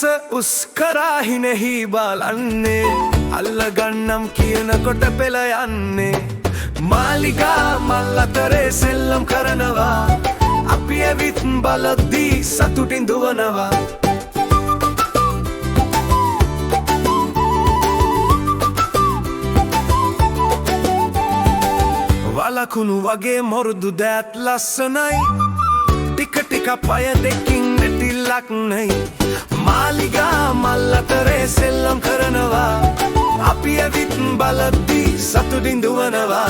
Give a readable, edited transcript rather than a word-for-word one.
උස උස් කරාහිනෙහි බලන්නේ අල්ලගන්නම් කියනකොට පෙළ යන්නේ මාලිගා මල් අතරේ සෙල්ලම් කරනවා අපි ඇවිත් බලද්දී සතුටින් දුවනවා වලකුණු වගේ මොරුදු දෑත් ලස්සනයි ටික ටික පය දෙකින් නැටිල්ලක් නයි මාලිගා මල් අතරේ සෙල්ලම් කරනවා අපි ඇවිත් බලද්දී සතුටින් දුවනවා